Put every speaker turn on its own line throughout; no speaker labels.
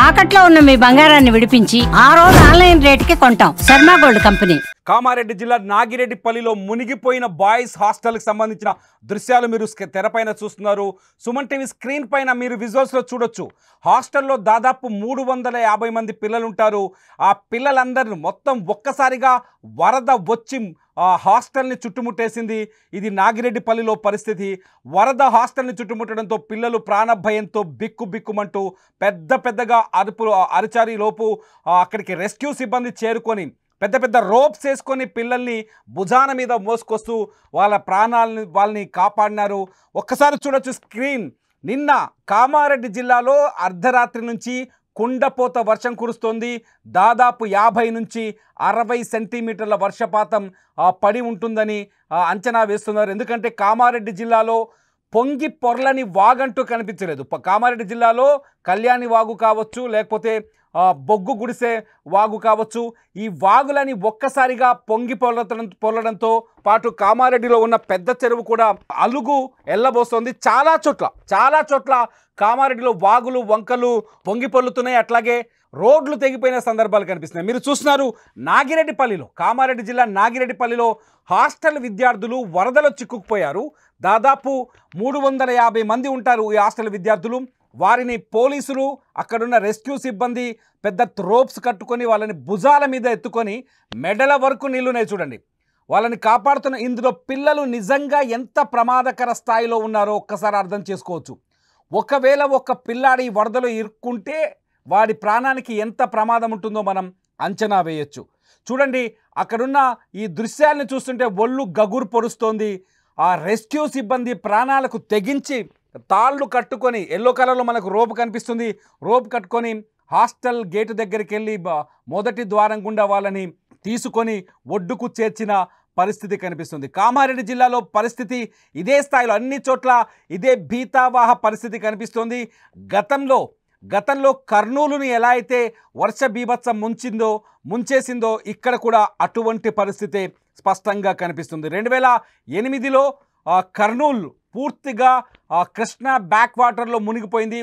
తాకట్లో ఉన్న మీ బంగారాన్ని విడిపించి ఆ రోజు ఆన్లైన్ రేటుకి కొంటాం. Sharma gold company.
కామారెడ్డి జిల్లా నాగిరెడ్డిపల్లిలో మునిగిపోయిన బాయ్స్ హాస్టల్కి సంబంధించిన దృశ్యాలు మీరు తెరపైన చూస్తున్నారు. సుమన్ టీవీ స్క్రీన్ పైన మీరు విజువల్స్లో చూడొచ్చు. హాస్టల్లో దాదాపు 350 మంది పిల్లలు ఉంటారు. ఆ పిల్లలందరూ మొత్తం ఒక్కసారిగా వరద వచ్చి హాస్టల్ని చుట్టుముట్టేసింది. ఇది నాగిరెడ్డిపల్లిలో పరిస్థితి. వరద హాస్టల్ని చుట్టుముట్టడంతో పిల్లలు ప్రాణభయంతో బిక్కుమంటూ పెద్దగా అరిచారి లోపు అక్కడికి రెస్క్యూ సిబ్బంది చేరుకొని పెద్ద రోప్స్ వేసుకొని పిల్లల్ని భుజాన మీద మోసుకొస్తూ వాళ్ళని కాపాడినారు. ఒక్కసారి చూడొచ్చు స్క్రీన్. నిన్న కామారెడ్డి జిల్లాలో అర్ధరాత్రి నుంచి కుండపోత వర్షం కురుస్తోంది. దాదాపు 50 నుంచి 60 సెంటీమీటర్ల వర్షపాతం పడి ఉంటుందని అంచనా వేస్తున్నారు. ఎందుకంటే కామారెడ్డి జిల్లాలో పొంగి పొర్లని వాగంటూ కనిపించలేదు. కామారెడ్డి జిల్లాలో కళ్యాణి వాగు కావచ్చు, లేకపోతే బొగ్గు గుడిసే వాగు కావచ్చు, ఈ వాగులని ఒక్కసారిగా పొంగి పొర్లడంతో పాటు కామారెడ్డిలో ఉన్న పెద్ద చెరువు కూడా అలుగు ఎల్లబోస్తోంది. చాలా చోట్ల కామారెడ్డిలో వాగులు వంకలు పొంగి పొర్లుతున్నాయి. అట్లాగే రోడ్లు తెగిపోయిన సందర్భాలు కనిపిస్తున్నాయి. మీరు చూస్తున్నారు నాగిరెడ్డిపల్లిలో, కామారెడ్డి జిల్లా నాగిరెడ్డిపల్లిలో హాస్టల్ విద్యార్థులు వరదలో చిక్కుకుపోయారు. దాదాపు 350 మంది ఉంటారు ఈ హాస్టల్ విద్యార్థులు. వారిని పోలీసులు, అక్కడున్న రెస్క్యూ సిబ్బంది పెద్ద రోప్స్ కట్టుకొని వాళ్ళని భుజాల మీద ఎత్తుకొని మెడల వరకు నీళ్ళున్నాయి చూడండి, వాళ్ళని కాపాడుతున్న. ఇందులో పిల్లలు నిజంగా ఎంత ప్రమాదకర స్థాయిలో ఉన్నారో ఒక్కసారి అర్థం చేసుకోవచ్చు. ఒకవేళ ఒక పిల్లాడి వరదలో ఇరుక్కుంటే వాడి ప్రాణానికి ఎంత ప్రమాదం ఉంటుందో మనం అంచనా వేయొచ్చు. చూడండి, అక్కడున్న ఈ దృశ్యాలను చూస్తుంటే ఒళ్ళు గగురు పొడుస్తోంది. ఆ రెస్క్యూ సిబ్బంది ప్రాణాలకు తెగించి తాళ్ళు కట్టుకొని, ఎల్లో కలర్లో మనకు రోప్ కనిపిస్తుంది, రోప్ కట్టుకొని హాస్టల్ గేటు దగ్గరికి వెళ్ళి మొదటి ద్వారం గుండా వాళ్ళని తీసుకొని ఒడ్డుకు చేర్చిన పరిస్థితి కనిపిస్తుంది. కామారెడ్డి జిల్లాలో పరిస్థితి ఇదే స్థాయిలో, అన్ని చోట్ల ఇదే భీతావాహ పరిస్థితి కనిపిస్తోంది. గతంలో కర్నూలుని ఎలా అయితే వర్ష బీభత్సం ముంచేసిందో ఇక్కడ కూడా అటువంటి పరిస్థితి స్పష్టంగా కనిపిస్తుంది. 2008లో కర్నూలు పూర్తిగా కృష్ణా బ్యాక్ వాటర్లో మునిగిపోయింది.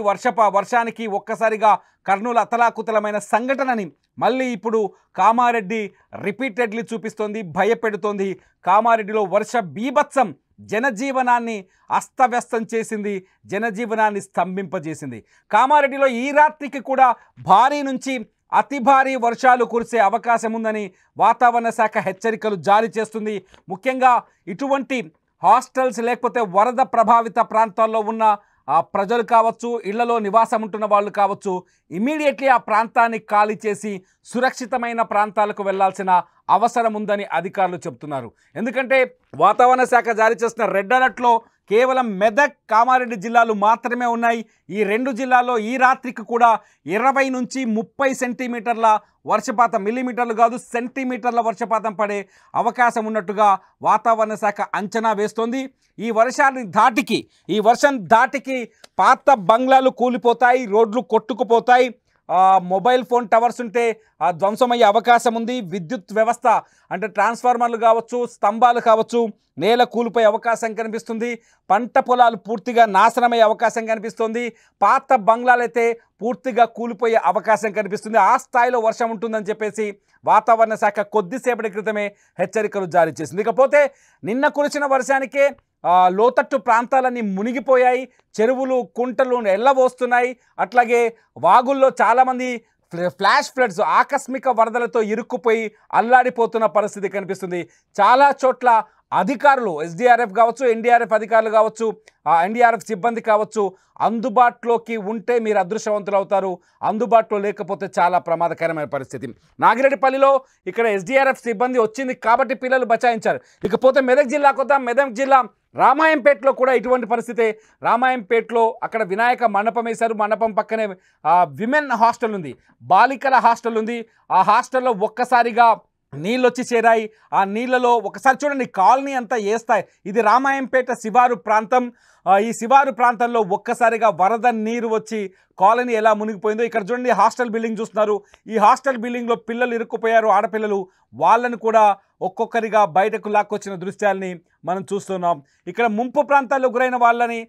వర్షానికి ఒక్కసారిగా కర్నూలు అతలాకుతలమైన సంఘటనని మళ్ళీ ఇప్పుడు కామారెడ్డి రిపీటెడ్లీ చూపిస్తోంది, భయపెడుతోంది. కామారెడ్డిలో వర్ష బీభత్సం జనజీవనాన్ని అస్తవ్యస్తం చేసింది, జనజీవనాన్ని స్తంభింపజేసింది. కామారెడ్డిలో ఈ రాత్రికి కూడా భారీ నుంచి అతి భారీ వర్షాలు కురిసే అవకాశం ఉందని వాతావరణ శాఖ హెచ్చరికలు జారీ చేస్తుంది. ముఖ్యంగా ఇటువంటి హాస్టల్స్ లేకపోతే వరద ప్రభావిత ప్రాంతాల్లో ఉన్న ప్రజలు కావచ్చు, ఇళ్లలో నివాసం ఉంటున్న వాళ్ళు కావచ్చు, ఇమీడియట్లీ ఆ ప్రాంతాన్ని ఖాళీ చేసి సురక్షితమైన ప్రాంతాలకు వెళ్లాల్సిన అవసరం ఉందని అధికారులు చెబుతున్నారు. ఎందుకంటే వాతావరణ శాఖ జారీ చేస్తున్న రెడ్ అలర్ట్లో కేవలం మెదక్, కామారెడ్డి జిల్లాలు మాత్రమే ఉన్నాయి. ఈ 2 జిల్లాల్లో ఈ రాత్రికి కూడా 20 నుంచి 30 సెంటీమీటర్ల వర్షపాతం, మిల్లీమీటర్లు కాదు సెంటీమీటర్ల వర్షపాతం పడే అవకాశం ఉన్నట్టుగా వాతావరణ శాఖ అంచనా వేస్తోంది. ఈ వర్షం ధాటికి పాత బంగ్లాలు కూలిపోతాయి, రోడ్లు కొట్టుకుపోతాయి, మొబైల్ ఫోన్ టవర్స్ ఉంటే ధ్వంసమయ్యే అవకాశం ఉంది. విద్యుత్ వ్యవస్థ అంటే ట్రాన్స్ఫార్మర్లు కావచ్చు, స్తంభాలు కావచ్చు, నేల కూలిపోయే అవకాశం కనిపిస్తుంది. పంట పొలాలు పూర్తిగా నాశనమయ్యే అవకాశం కనిపిస్తుంది. పాత బంగ్లాలైతే పూర్తిగా కూలిపోయే అవకాశం కనిపిస్తుంది. ఆ స్థాయిలో వర్షం ఉంటుందని చెప్పేసి వాతావరణ శాఖ కొద్దిసేపటి క్రితమే హెచ్చరికలు జారీ చేసింది. ఇకపోతే నిన్న కురిసిన వర్షానికే లోతట్టు ప్రాంతాలన్నీ మునిగిపోయాయి, చెరువులు కుంటలు ఎల్లబోస్తున్నాయి. అట్లాగే వాగుల్లో చాలామంది ఫ్లాష్ ఫ్లడ్స్, ఆకస్మిక వరదలతో ఇరుక్కుపోయి అల్లాడిపోతున్న పరిస్థితి కనిపిస్తుంది. చాలా చోట్ల అధికారులు, ఎస్డీఆర్ఎఫ్ కావచ్చు, ఎన్డీఆర్ఎఫ్ అధికారులు కావచ్చు, ఎన్డీఆర్ఎఫ్ సిబ్బంది కావచ్చు, అందుబాటులోకి ఉంటే మీరు అదృష్టవంతులు అవుతారు, అందుబాటులో లేకపోతే చాలా ప్రమాదకరమైన పరిస్థితి. నాగిరెడ్డిపల్లిలో ఇక్కడ ఎస్డీఆర్ఎఫ్ సిబ్బంది వచ్చింది కాబట్టి పిల్లలు బచాయించారు. ఇకపోతే మెదక్ జిల్లాకు వద్దాం. మెదక్ జిల్లా రామాయంపేటలో కూడా ఇటువంటి పరిస్థితి. రామాయంపేటలో అక్కడ వినాయక మండపం వేశారు. మండపం పక్కనే విమెన్ హాస్టల్ ఉంది, బాలికల హాస్టల్ ఉంది. ఆ హాస్టల్లో ఒక్కసారిగా నీళ్ళు వచ్చి చేరాయి. ఆ నీళ్ళలో ఒకసారి చూడండి, కాలనీ అంతా ఏస్తాయి. ఇది రామాయంపేట శివారు ప్రాంతం. ఈ శివారు ప్రాంతంలో ఒక్కసారిగా వరద నీరు వచ్చి కాలనీ ఎలా మునిగిపోయిందో ఇక్కడ చూడండి. హాస్టల్ బిల్డింగ్ చూస్తున్నారు. ఈ హాస్టల్ బిల్డింగ్లో పిల్లలు ఇరుక్కుపోయారు, ఆడపిల్లలు. వాళ్ళని కూడా ఒక్కొక్కరిగా బయటకు లాక్కొచ్చిన దృశ్యాల్ని మనం చూస్తున్నాం. ఇక్కడ ముంపు ప్రాంతాల్లో గురైన వాళ్ళని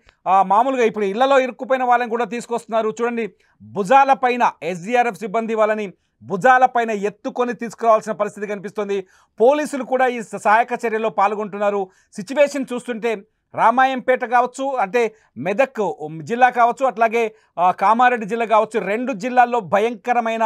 మామూలుగా ఇప్పుడు ఇళ్లలో ఇరుక్కుపోయిన వాళ్ళని కూడా తీసుకొస్తున్నారు. చూడండి, భుజాల పైన ఎస్డీఆర్ఎఫ్ సిబ్బంది వాళ్ళని భుజాల పైన ఎత్తుకొని తీసుకురావాల్సిన పరిస్థితి కనిపిస్తుంది. పోలీసులు కూడా ఈ సహాయక చర్యలో పాల్గొంటున్నారు. సిచ్యువేషన్ చూస్తుంటే రామాయంపేట కావచ్చు, అంటే మెదక్ జిల్లా కావచ్చు, అట్లాగే కామారెడ్డి జిల్లా కావచ్చు, 2 జిల్లాల్లో భయంకరమైన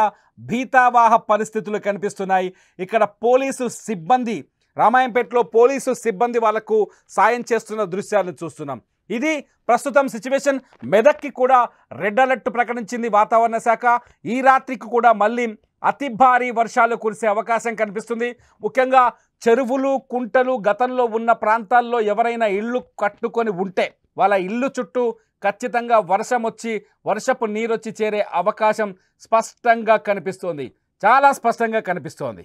భీతావాహ పరిస్థితులు కనిపిస్తున్నాయి. ఇక్కడ పోలీసు సిబ్బంది, రామాయంపేటలో పోలీసు సిబ్బంది వాళ్లకు సాయం చేస్తున్న దృశ్యాలను చూస్తున్నాం. ఇది ప్రస్తుతం సిచ్యువేషన్. మెదక్కి కూడా రెడ్ అలర్ట్ ప్రకటించింది వాతావరణ శాఖ. ఈ రాత్రికి కూడా మళ్ళీ అతి భారీ వర్షాలు కురిసే అవకాశం కనిపిస్తుంది. ముఖ్యంగా చెరువులు, కుంటలు గతంలో ఉన్న ప్రాంతాల్లో ఎవరైనా ఇళ్ళు కట్టుకొని ఉంటే వాళ్ళ ఇల్లు చుట్టూ ఖచ్చితంగా వర్షం వచ్చి వర్షపు నీరు వచ్చి చేరే అవకాశం స్పష్టంగా కనిపిస్తోంది, చాలా స్పష్టంగా కనిపిస్తోంది.